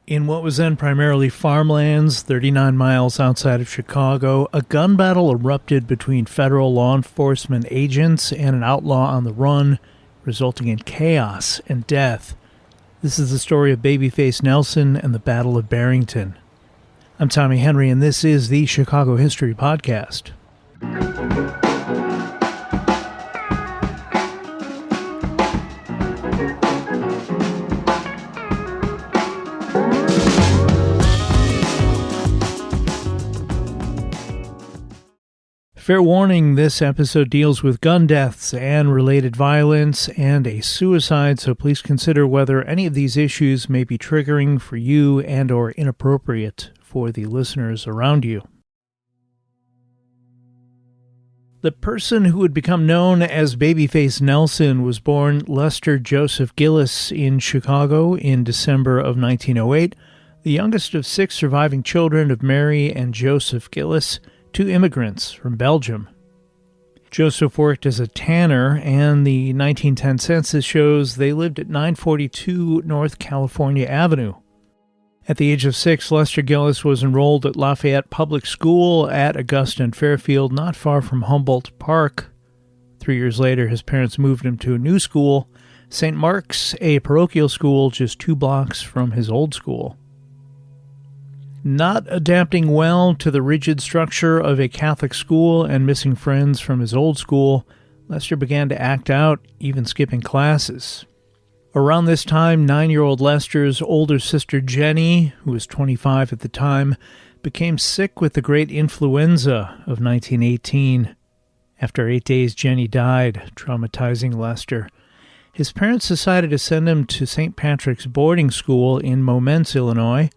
In what was then primarily farmlands, 39 miles outside of Chicago, a gun battle erupted between federal law enforcement agents and an outlaw on the run, resulting in chaos and death. This is the story of Babyface Nelson and the Battle of Barrington. I'm Tommy Henry, and this is the Chicago History Podcast. Fair warning, this episode deals with gun deaths and related violence and a suicide, so please consider whether any of these issues may be triggering for you and or inappropriate for the listeners around you. The person who would become known as Babyface Nelson was born Lester Joseph Gillis in Chicago in December of 1908, the youngest of 6 surviving children of Mary and Joseph Gillis, 2 immigrants from Belgium. Joseph worked as a tanner, and the 1910 census shows they lived at 942 North California Avenue. At the age of 6, Lester Gillis was enrolled at Lafayette Public School at Augusta and Fairfield, not far from Humboldt Park. 3 years later, his parents moved him to a new school, St. Mark's, a parochial school just 2 blocks from his old school. Not adapting well to the rigid structure of a Catholic school and missing friends from his old school, Lester began to act out, even skipping classes. Around this time, 9-year-old Lester's older sister Jenny, who was 25 at the time, became sick with the great influenza of 1918. After 8 days, Jenny died, traumatizing Lester. His parents decided to send him to St. Patrick's boarding school in Momence, Illinois,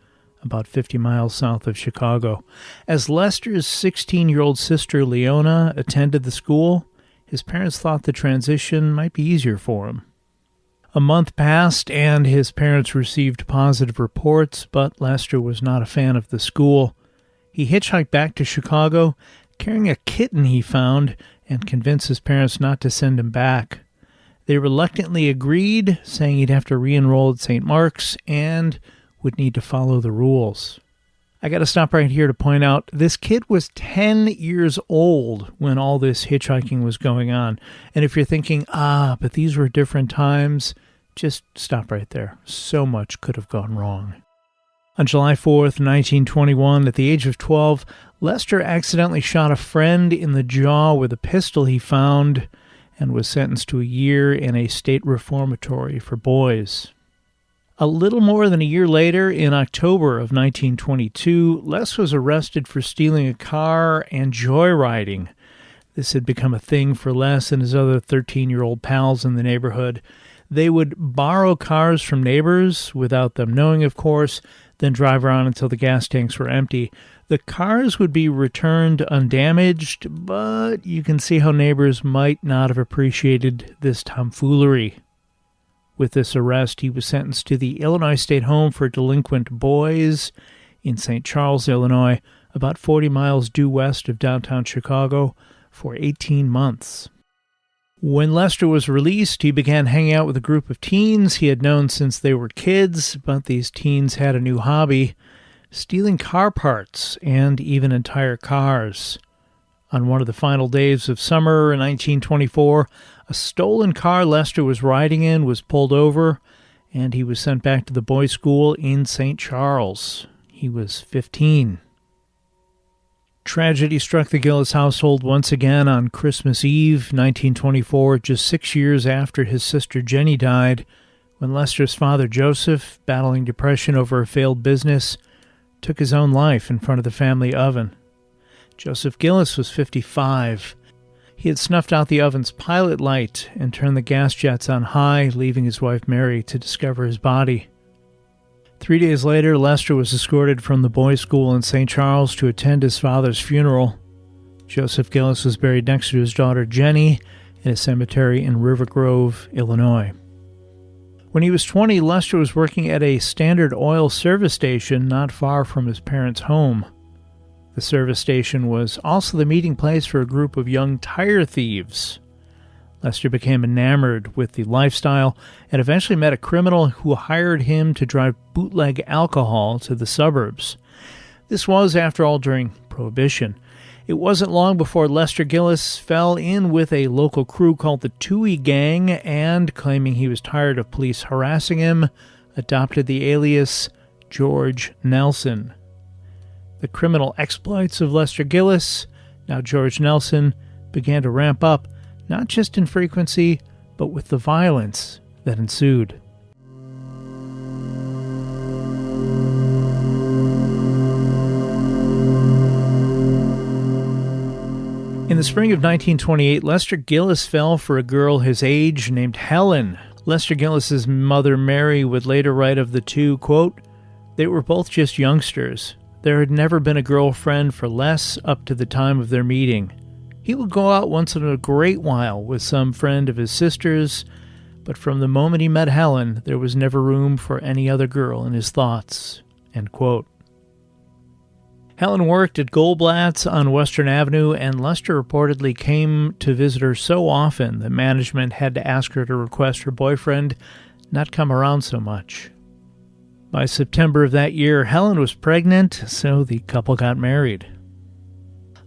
about 50 miles south of Chicago. As Lester's 16-year-old sister Leona attended the school, his parents thought the transition might be easier for him. A month passed, and his parents received positive reports, but Lester was not a fan of the school. He hitchhiked back to Chicago, carrying a kitten he found, and convinced his parents not to send him back. They reluctantly agreed, saying he'd have to re-enroll at St. Mark's and would need to follow the rules. I got to stop right here to point out this kid was 10 years old when all this hitchhiking was going on. And if you're thinking, but these were different times, just stop right there. So much could have gone wrong. On July 4th, 1921, at the age of 12, Lester accidentally shot a friend in the jaw with a pistol he found and was sentenced to a year in a state reformatory for boys. A little more than a year later, in October of 1922, Les was arrested for stealing a car and joyriding. This had become a thing for Les and his other 13-year-old pals in the neighborhood. They would borrow cars from neighbors, without them knowing, of course, then drive around until the gas tanks were empty. The cars would be returned undamaged, but you can see how neighbors might not have appreciated this tomfoolery. With this arrest, he was sentenced to the Illinois State Home for Delinquent Boys in St. Charles, Illinois, about 40 miles due west of downtown Chicago, for 18 months. When Lester was released, he began hanging out with a group of teens he had known since they were kids, but these teens had a new hobby: stealing car parts and even entire cars. On one of the final days of summer in 1924, a stolen car Lester was riding in was pulled over, and he was sent back to the boys' school in St. Charles. He was 15. Tragedy struck the Gillis household once again on Christmas Eve, 1924, just 6 years after his sister Jenny died, when Lester's father Joseph, battling depression over a failed business, took his own life in front of the family oven. Joseph Gillis was 55. He had snuffed out the oven's pilot light and turned the gas jets on high, leaving his wife Mary to discover his body. 3 days later, Lester was escorted from the boys' school in St. Charles to attend his father's funeral. Joseph Gillis was buried next to his daughter Jenny in a cemetery in River Grove, Illinois. When he was 20, Lester was working at a Standard Oil service station not far from his parents' home. The service station was also the meeting place for a group of young tire thieves. Lester became enamored with the lifestyle and eventually met a criminal who hired him to drive bootleg alcohol to the suburbs. This was, after all, during Prohibition. It wasn't long before Lester Gillis fell in with a local crew called the Totes Gang and, claiming he was tired of police harassing him, adopted the alias George Nelson. The criminal exploits of Lester Gillis, now George Nelson, began to ramp up, not just in frequency, but with the violence that ensued. In the spring of 1928, Lester Gillis fell for a girl his age named Helen. Lester Gillis's mother, Mary, would later write of the two, quote, "They were both just youngsters. There had never been a girlfriend for less up to the time of their meeting. He would go out once in a great while with some friend of his sister's, but from the moment he met Helen, there was never room for any other girl in his thoughts." End quote. Helen worked at Goldblatt's on Western Avenue, and Lester reportedly came to visit her so often that management had to ask her to request her boyfriend not come around so much. By September of that year, Helen was pregnant, so the couple got married.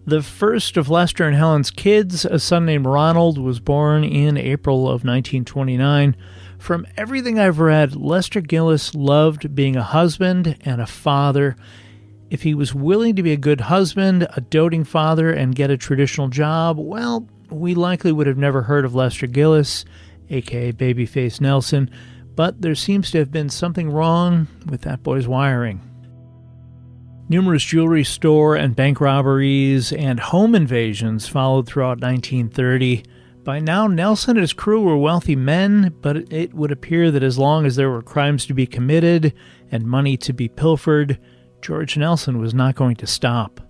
The first of Lester and Helen's kids, a son named Ronald, was born in April of 1929. From everything I've read, Lester Gillis loved being a husband and a father. If he was willing to be a good husband, a doting father, and get a traditional job, well, we likely would have never heard of Lester Gillis, a.k.a. Babyface Nelson, but there seems to have been something wrong with that boy's wiring. Numerous jewelry store and bank robberies and home invasions followed throughout 1930. By now, Nelson and his crew were wealthy men, but it would appear that as long as there were crimes to be committed and money to be pilfered, George Nelson was not going to stop.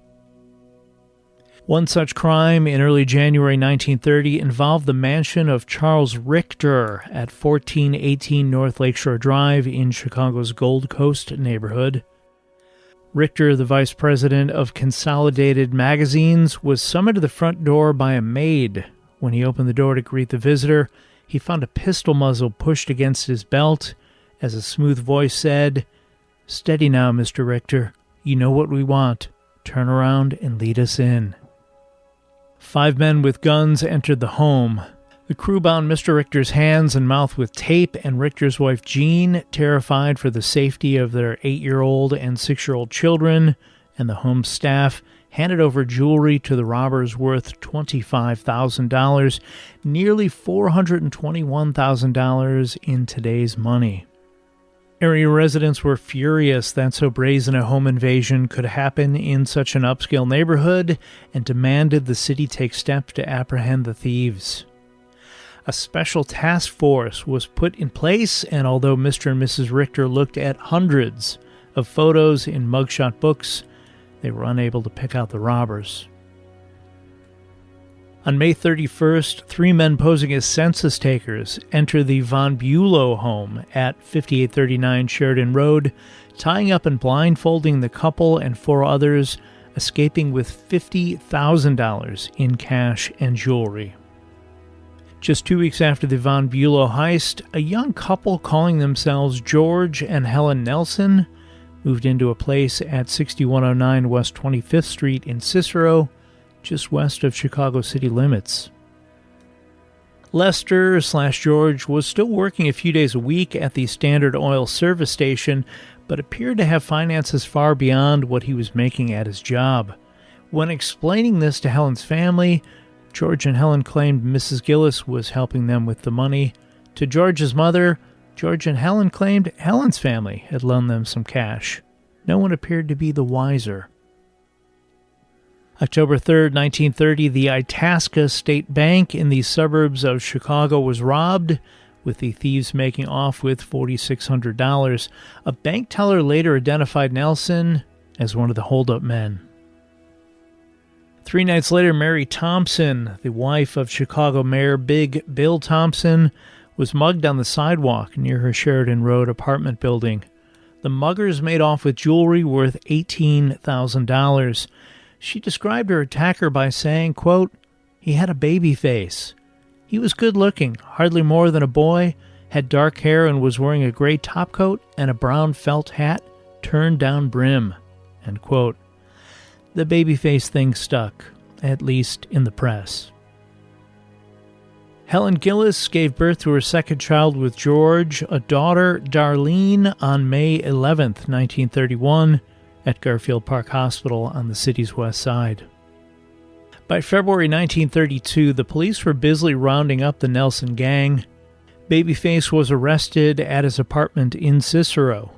One such crime in early January 1930 involved the mansion of Charles Richter at 1418 North Lakeshore Drive in Chicago's Gold Coast neighborhood. Richter, the vice president of Consolidated Magazines, was summoned to the front door by a maid. When he opened the door to greet the visitor, he found a pistol muzzle pushed against his belt as a smooth voice said, "Steady now, Mr. Richter. You know what we want. Turn around and lead us in." 5 men with guns entered the home. The crew bound Mr. Richter's hands and mouth with tape, and Richter's wife Jean, terrified for the safety of their 8-year-old and 6-year-old children, and the home staff, handed over jewelry to the robbers worth $25,000, nearly $421,000 in today's money. Area residents were furious that so brazen a home invasion could happen in such an upscale neighborhood and demanded the city take steps to apprehend the thieves. A special task force was put in place, and although Mr. and Mrs. Richter looked at hundreds of photos in mugshot books, they were unable to pick out the robbers. On May 31st, 3 men posing as census takers entered the Von Bulow home at 5839 Sheridan Road, tying up and blindfolding the couple and 4 others, escaping with $50,000 in cash and jewelry. Just 2 weeks after the Von Bulow heist, a young couple calling themselves George and Helen Nelson moved into a place at 6109 West 25th Street in Cicero, just west of Chicago city limits. Lester/George was still working a few days a week at the Standard Oil service station, but appeared to have finances far beyond what he was making at his job. When explaining this to Helen's family, George and Helen claimed Mrs. Gillis was helping them with the money. To George's mother, George and Helen claimed Helen's family had loaned them some cash. No one appeared to be the wiser. October 3rd, 1930, the Itasca State Bank in the suburbs of Chicago was robbed, with the thieves making off with $4,600. A bank teller later identified Nelson as one of the holdup men. 3 nights later, Mary Thompson, the wife of Chicago Mayor Big Bill Thompson, was mugged on the sidewalk near her Sheridan Road apartment building. The muggers made off with jewelry worth $18,000. She described her attacker by saying, quote, "He had a baby face. He was good-looking, hardly more than a boy, had dark hair and was wearing a gray topcoat and a brown felt hat, turned down brim." End quote. The babyface thing stuck, at least in the press. Helen Gillis gave birth to her second child with George, a daughter, Darlene, on May 11th, 1931, at Garfield Park Hospital on the city's west side. By February 1932, the police were busily rounding up the Nelson gang. Babyface was arrested at his apartment in Cicero.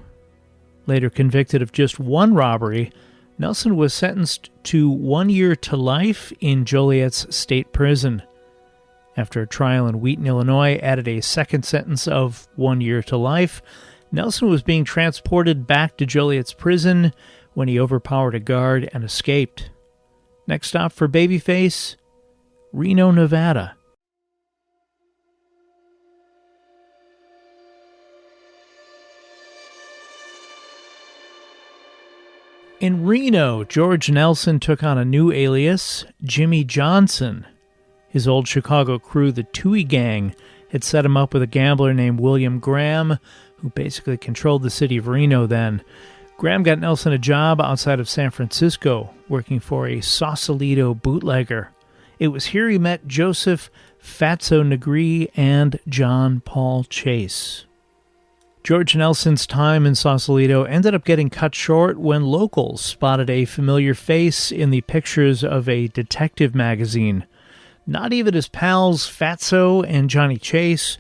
Later convicted of just one robbery, Nelson was sentenced to 1 year to life in Joliet's state prison. After a trial in Wheaton, Illinois added a second sentence of 1 year to life, Nelson was being transported back to Joliet's prison when he overpowered a guard and escaped. Next stop for Babyface, Reno, Nevada. In Reno, George Nelson took on a new alias, Jimmy Johnson. His old Chicago crew, the Tootie Gang, had set him up with a gambler named William Graham, who basically controlled the city of Reno then. Graham got Nelson a job outside of San Francisco, working for a Sausalito bootlegger. It was here he met Joseph Fatso Negri and John Paul Chase. George Nelson's time in Sausalito ended up getting cut short when locals spotted a familiar face in the pictures of a detective magazine. Not even his pals Fatso and Johnny Chase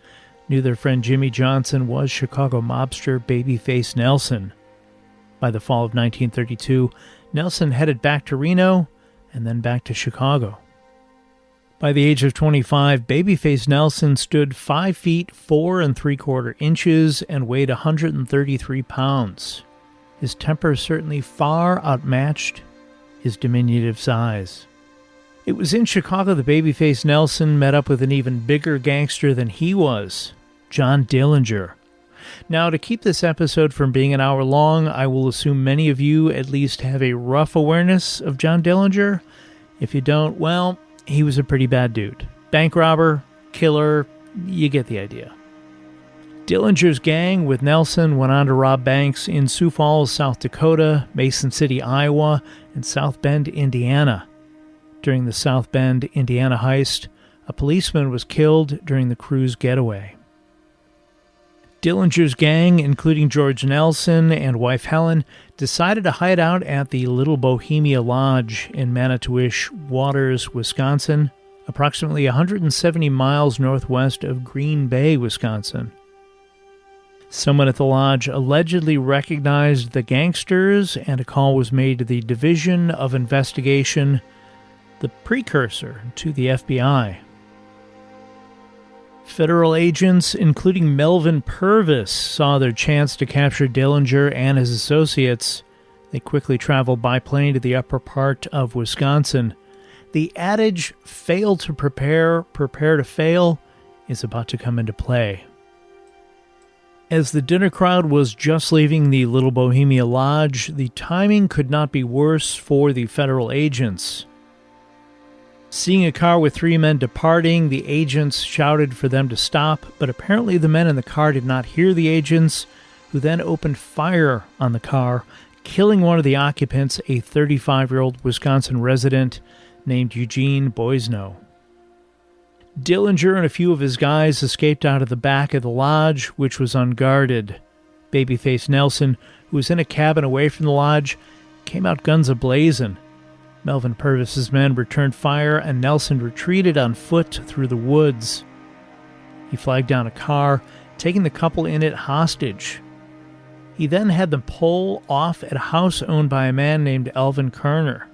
knew their friend Jimmy Johnson was Chicago mobster Babyface Nelson. By the fall of 1932, Nelson headed back to Reno and then back to Chicago. By the age of 25, Babyface Nelson stood 5 feet 4 3/4 inches and weighed 133 pounds. His temper certainly far outmatched his diminutive size. It was in Chicago that Babyface Nelson met up with an even bigger gangster than he was, John Dillinger. Now, to keep this episode from being an hour long, I will assume many of you at least have a rough awareness of John Dillinger. If you don't, well, he was a pretty bad dude. Bank robber, killer, you get the idea. Dillinger's gang with Nelson went on to rob banks in Sioux Falls, South Dakota, Mason City, Iowa, and South Bend, Indiana. During the South Bend, Indiana heist, a policeman was killed during the crew's getaway. Dillinger's gang, including George Nelson and wife Helen, decided to hide out at the Little Bohemia Lodge in Manitowish Waters, Wisconsin, approximately 170 miles northwest of Green Bay, Wisconsin. Someone at the lodge allegedly recognized the gangsters, and a call was made to the Division of Investigation, the precursor to the FBI. Federal agents, including Melvin Purvis, saw their chance to capture Dillinger and his associates. They quickly traveled by plane to the upper part of Wisconsin. The adage, fail to prepare, prepare to fail, is about to come into play. As the dinner crowd was just leaving the Little Bohemia Lodge, the timing could not be worse for the federal agents. Seeing a car with 3 men departing, the agents shouted for them to stop, but apparently the men in the car did not hear the agents, who then opened fire on the car, killing one of the occupants, a 35-year-old Wisconsin resident named Eugene Boisneau. Dillinger and a few of his guys escaped out of the back of the lodge, which was unguarded. Babyface Nelson, who was in a cabin away from the lodge, came out guns a-blazing. Melvin Purvis's men returned fire, and Nelson retreated on foot through the woods. He flagged down a car, taking the couple in it hostage. He then had them pull off at a house owned by a man named Alvin Kerner.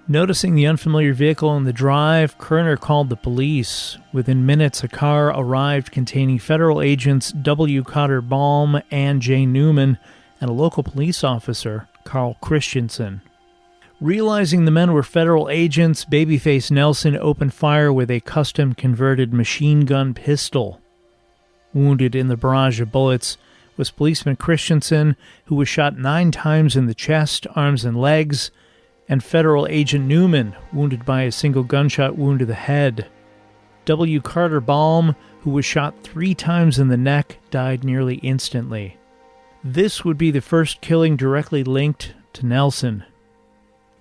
Noticing the unfamiliar vehicle in the drive, Kerner called the police. Within minutes, a car arrived containing federal agents W. Cotter Baum and J. Newman, and a local police officer, Carl Christensen. Realizing the men were federal agents, Babyface Nelson opened fire with a custom-converted machine gun pistol. Wounded in the barrage of bullets was policeman Christensen, who was shot 9 times in the chest, arms, and legs, and federal agent Newman, wounded by a single gunshot wound to the head. W. Carter Baum, who was shot 3 times in the neck, died nearly instantly. This would be the first killing directly linked to Nelson.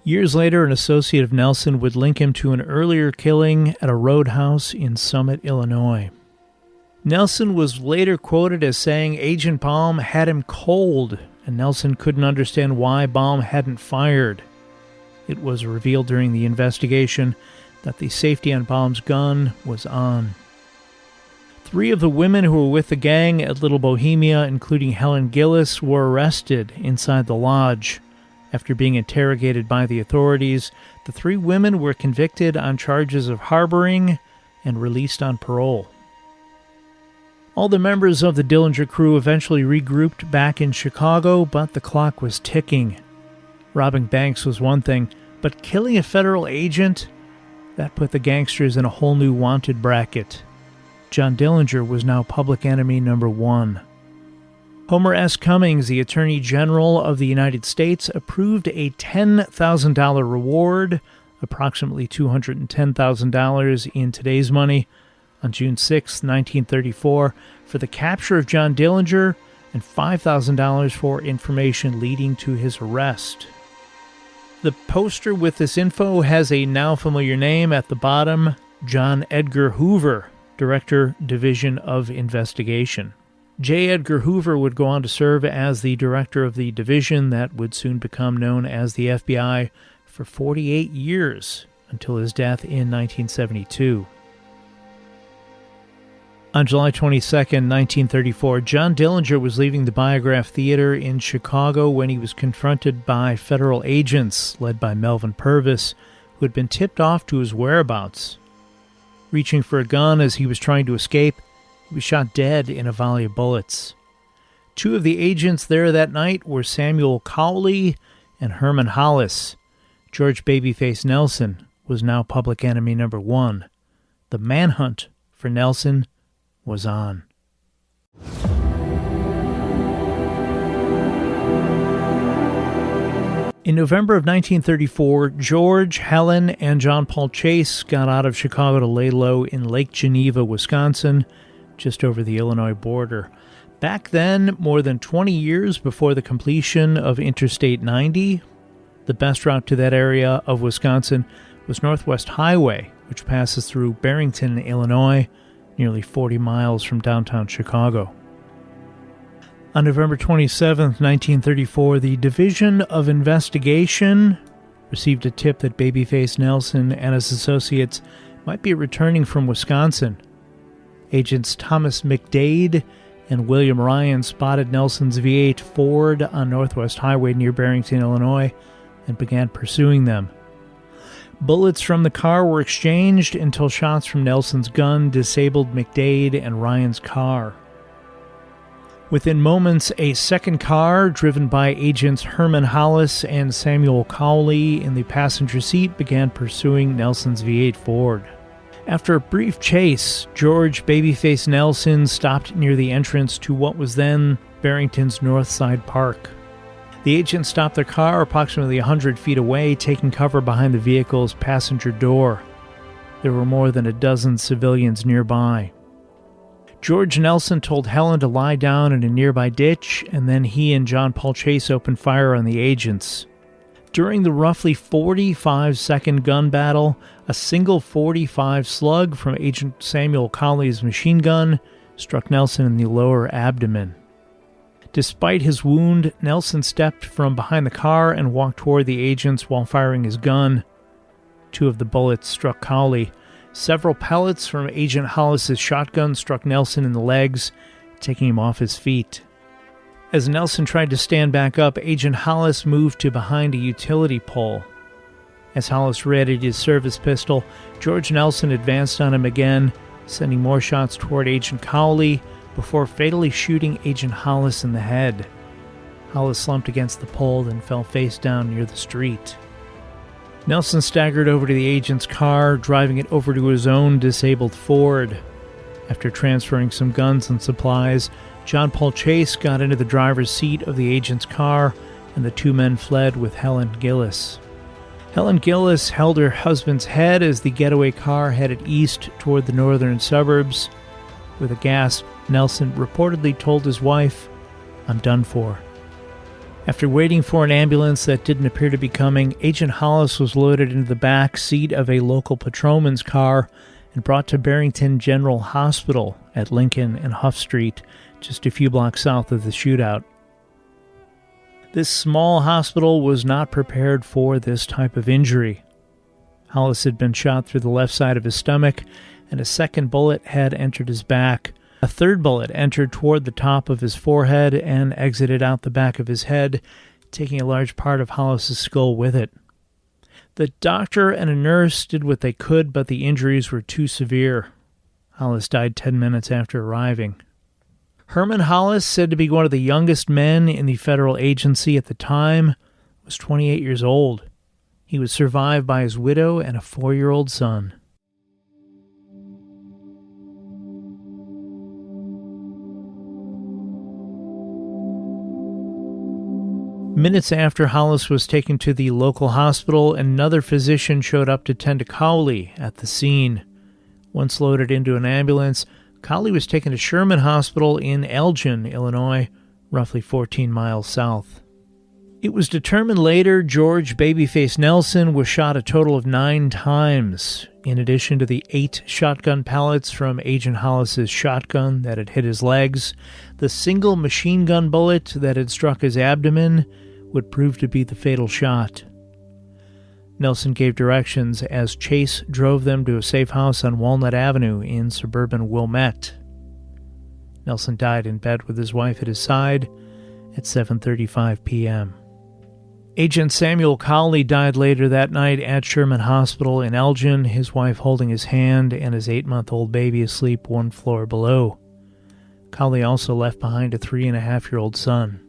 Years later, an associate of Nelson would link him to an earlier killing at a roadhouse in Summit, Illinois. Nelson was later quoted as saying Agent Baum had him cold, and Nelson couldn't understand why Baum hadn't fired. It was revealed during the investigation that the safety on Baum's gun was on. 3 of the women who were with the gang at Little Bohemia, including Helen Gillis, were arrested inside the lodge. After being interrogated by the authorities, the 3 women were convicted on charges of harboring and released on parole. All the members of the Dillinger crew eventually regrouped back in Chicago, but the clock was ticking. Robbing banks was one thing, but killing a federal agent? That put the gangsters in a whole new wanted bracket. John Dillinger was now public enemy number 1. Homer S. Cummings, the Attorney General of the United States, approved a $10,000 reward, approximately $210,000 in today's money, on June 6, 1934, for the capture of John Dillinger, and $5,000 for information leading to his arrest. The poster with this info has a now familiar name at the bottom, John Edgar Hoover, Director, Division of Investigation. J. Edgar Hoover would go on to serve as the director of the division that would soon become known as the FBI for 48 years, until his death in 1972. On July 22, 1934, John Dillinger was leaving the Biograph Theater in Chicago when he was confronted by federal agents led by Melvin Purvis, who had been tipped off to his whereabouts. Reaching for a gun as he was trying to escape, he was shot dead in a volley of bullets. 2 of the agents there that night were Samuel Cowley and Herman Hollis. George Babyface Nelson was now public enemy number 1. The manhunt for Nelson was on. In November of 1934, George, Helen, and John Paul Chase got out of Chicago to lay low in Lake Geneva, Wisconsin, just over the Illinois border. Back then, more than 20 years before the completion of Interstate 90, the best route to that area of Wisconsin was Northwest Highway, which passes through Barrington, Illinois, nearly 40 miles from downtown Chicago. On November 27, 1934, the Division of Investigation received a tip that Babyface Nelson and his associates might be returning from Wisconsin. Agents Thomas McDade and William Ryan spotted Nelson's V8 Ford on Northwest Highway near Barrington, Illinois, and began pursuing them. Bullets from the car were exchanged until shots from Nelson's gun disabled McDade and Ryan's car. Within moments, a second car, driven by agents Herman Hollis and Samuel Cowley in the passenger seat, began pursuing Nelson's V8 Ford. After a brief chase, George Babyface Nelson stopped near the entrance to what was then Barrington's North Side Park. The agents stopped their car approximately 100 feet away, taking cover behind the vehicle's passenger door. There were more than a dozen civilians nearby. George Nelson told Helen to lie down in a nearby ditch, and then he and John Paul Chase opened fire on the agents. During the roughly 45-second gun battle, a single .45 slug from Agent Samuel Cowley's machine gun struck Nelson in the lower abdomen. Despite his wound, Nelson stepped from behind the car and walked toward the agents while firing his gun. 2 of the bullets struck Cowley. Several pellets from Agent Hollis's shotgun struck Nelson in the legs, taking him off his feet. As Nelson tried to stand back up, Agent Hollis moved to behind a utility pole. As Hollis readied his service pistol, George Nelson advanced on him again, sending more shots toward Agent Cowley, before fatally shooting Agent Hollis in the head. Hollis slumped against the pole and fell face down near the street. Nelson staggered over to the agent's car, driving it over to his own disabled Ford. After transferring some guns and supplies, John Paul Chase got into the driver's seat of the agent's car, and the 2 men fled with Helen Gillis. Helen Gillis held her husband's head as the getaway car headed east toward the northern suburbs. With a gasp, Nelson reportedly told his wife, "I'm done for." After waiting for an ambulance that didn't appear to be coming, Agent Hollis was loaded into the back seat of a local patrolman's car and brought to Barrington General Hospital at Lincoln and Huff Street, just a few blocks south of the shootout. This small hospital was not prepared for this type of injury. Hollis had been shot through the left side of his stomach, and a second bullet had entered his back. A third bullet entered toward the top of his forehead and exited out the back of his head, taking a large part of Hollis's skull with it. The doctor and a nurse did what they could, but the injuries were too severe. Hollis died 10 minutes after arriving. Herman Hollis, said to be one of the youngest men in the federal agency at the time, was 28 years old. He was survived by his widow and a 4-year-old son. Minutes after Hollis was taken to the local hospital, another physician showed up to tend to Cowley at the scene. Once loaded into an ambulance, Cowley was taken to Sherman Hospital in Elgin, Illinois, roughly 14 miles south. It was determined later George Babyface Nelson was shot a total of 9 times. In addition to the 8 shotgun pellets from Agent Hollis's shotgun that had hit his legs, the single machine gun bullet that had struck his abdomen would prove to be the fatal shot. Nelson gave directions as Chase drove them to a safe house on Walnut Avenue in suburban Wilmette. Nelson died in bed with his wife at his side at 7:35 p.m. Agent Samuel Cowley died later that night at Sherman Hospital in Elgin, his wife holding his hand and his 8-month-old baby asleep 1 floor below. Cowley also left behind a 3.5-year-old son.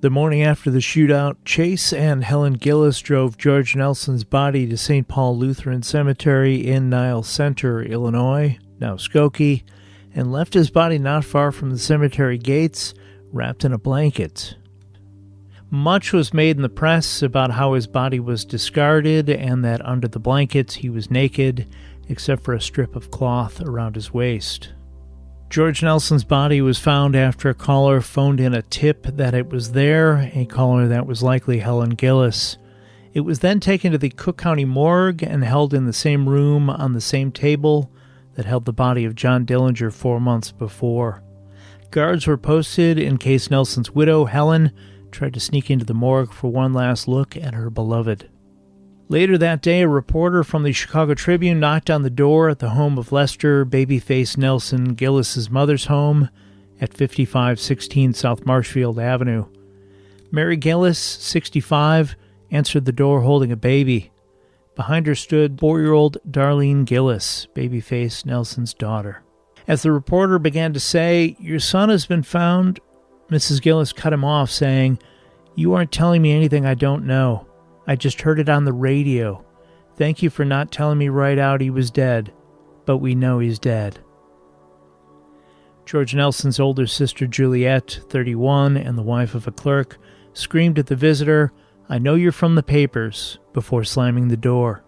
The morning after the shootout, Chase and Helen Gillis drove George Nelson's body to St. Paul Lutheran Cemetery in Niles Center, Illinois, now Skokie, and left his body not far from the cemetery gates, wrapped in a blanket. Much was made in the press about how his body was discarded and that under the blankets he was naked, except for a strip of cloth around his waist. George Nelson's body was found after a caller phoned in a tip that it was there, a caller that was likely Helen Gillis. It was then taken to the Cook County morgue and held in the same room on the same table that held the body of John Dillinger 4 months before. Guards were posted in case Nelson's widow, Helen, tried to sneak into the morgue for one last look at her beloved. Later that day, a reporter from the Chicago Tribune knocked on the door at the home of Lester Babyface Nelson Gillis's mother's home at 5516 South Marshfield Avenue. Mary Gillis, 65, answered the door holding a baby. Behind her stood 4-year-old Darlene Gillis, Babyface Nelson's daughter. As the reporter began to say, "Your son has been found," Mrs. Gillis cut him off, saying, "You aren't telling me anything I don't know. I just heard it on the radio. Thank you for not telling me right out he was dead, but we know he's dead." George Nelson's older sister Juliet, 31, and the wife of a clerk, screamed at the visitor, "I know you're from the papers," before slamming the door.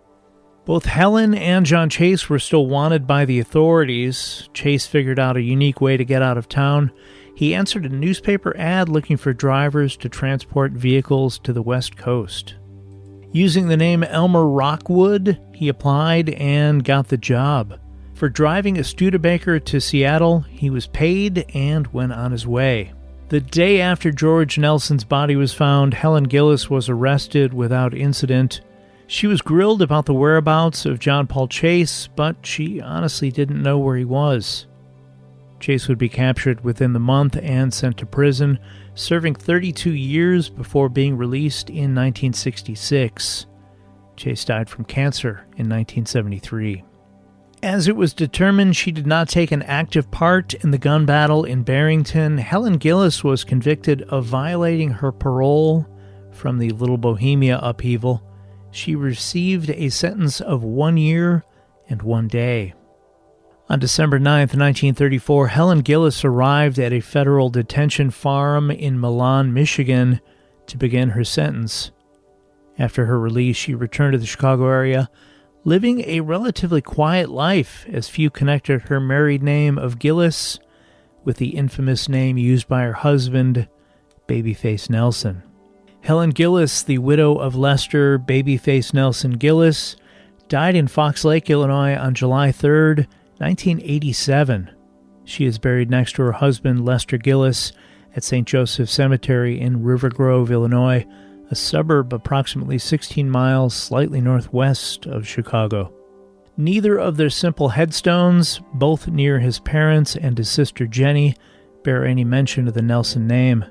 Both Helen and John Chase were still wanted by the authorities. Chase figured out a unique way to get out of town. He answered a newspaper ad looking for drivers to transport vehicles to the West Coast. Using the name Elmer Rockwood, he applied and got the job. For driving a Studebaker to Seattle, he was paid and went on his way. The day after George Nelson's body was found, Helen Gillis was arrested without incident. She was grilled about the whereabouts of John Paul Chase, but she honestly didn't know where he was. Chase would be captured within the month and sent to prison, serving 32 years before being released in 1966. Chase died from cancer in 1973. As it was determined she did not take an active part in the gun battle in Barrington, Helen Gillis was convicted of violating her parole from the Little Bohemia upheaval. She received a sentence of 1 year and 1 day. On December 9, 1934, Helen Gillis arrived at a federal detention farm in Milan, Michigan, to begin her sentence. After her release, she returned to the Chicago area, living a relatively quiet life, as few connected her married name of Gillis with the infamous name used by her husband, Babyface Nelson. Helen Gillis, the widow of Lester Babyface Nelson Gillis, died in Fox Lake, Illinois on July 3, 1987. She is buried next to her husband, Lester Gillis, at St. Joseph Cemetery in River Grove, Illinois, a suburb approximately 16 miles slightly northwest of Chicago. Neither of their simple headstones, both near his parents and his sister Jenny, bear any mention of the Nelson name.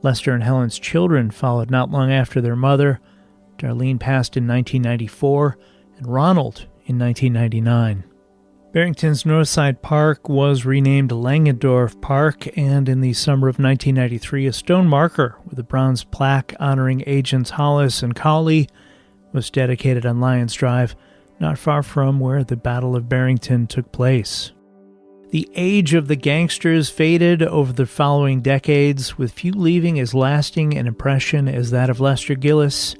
Lester and Helen's children followed not long after their mother. Darlene passed in 1994, and Ronald in 1999. Barrington's Northside Park was renamed Langendorf Park, and in the summer of 1993, a stone marker with a bronze plaque honoring Agents Hollis and Cowley was dedicated on Lions Drive, not far from where the Battle of Barrington took place. The age of the gangsters faded over the following decades, with few leaving as lasting an impression as that of Lester Gillis,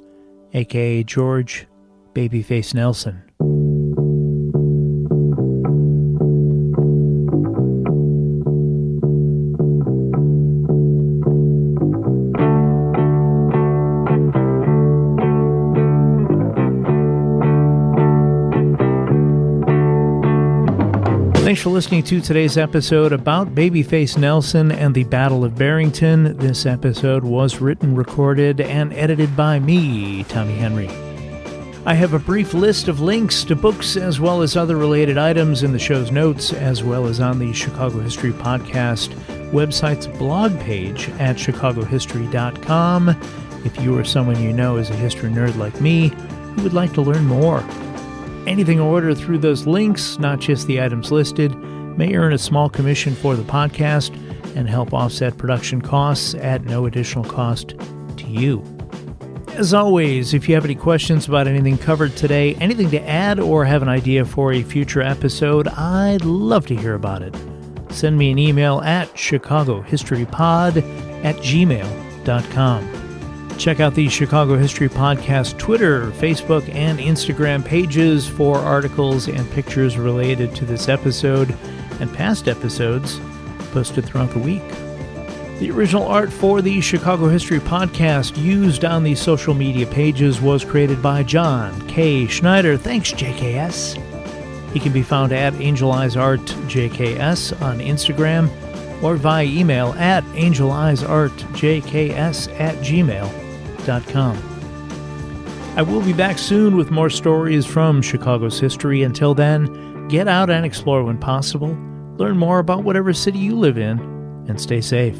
a.k.a. George Babyface Nelson. Thanks for listening to today's episode about Babyface Nelson and the Battle of Barrington. This episode was written, recorded, and edited by me, Tommy Henry. I have a brief list of links to books as well as other related items in the show's notes, as well as on the Chicago History Podcast website's blog page at chicagohistory.com. If you or someone you know is a history nerd like me who would like to learn more. Anything ordered through those links, not just the items listed, may earn a small commission for the podcast and help offset production costs at no additional cost to you. As always, if you have any questions about anything covered today, anything to add, or have an idea for a future episode, I'd love to hear about it. Send me an email at chicagohistorypod@gmail.com. Check out the Chicago History Podcast Twitter, Facebook, and Instagram pages for articles and pictures related to this episode and past episodes posted throughout the week. The original art for the Chicago History Podcast used on the social media pages was created by John K. Schneider. Thanks, JKS. He can be found at Angel Eyes Art JKS on Instagram or via email at angeleyesartjks@gmail.com. I will be back soon with more stories from Chicago's history. Until then, get out and explore when possible, learn more about whatever city you live in, and stay safe.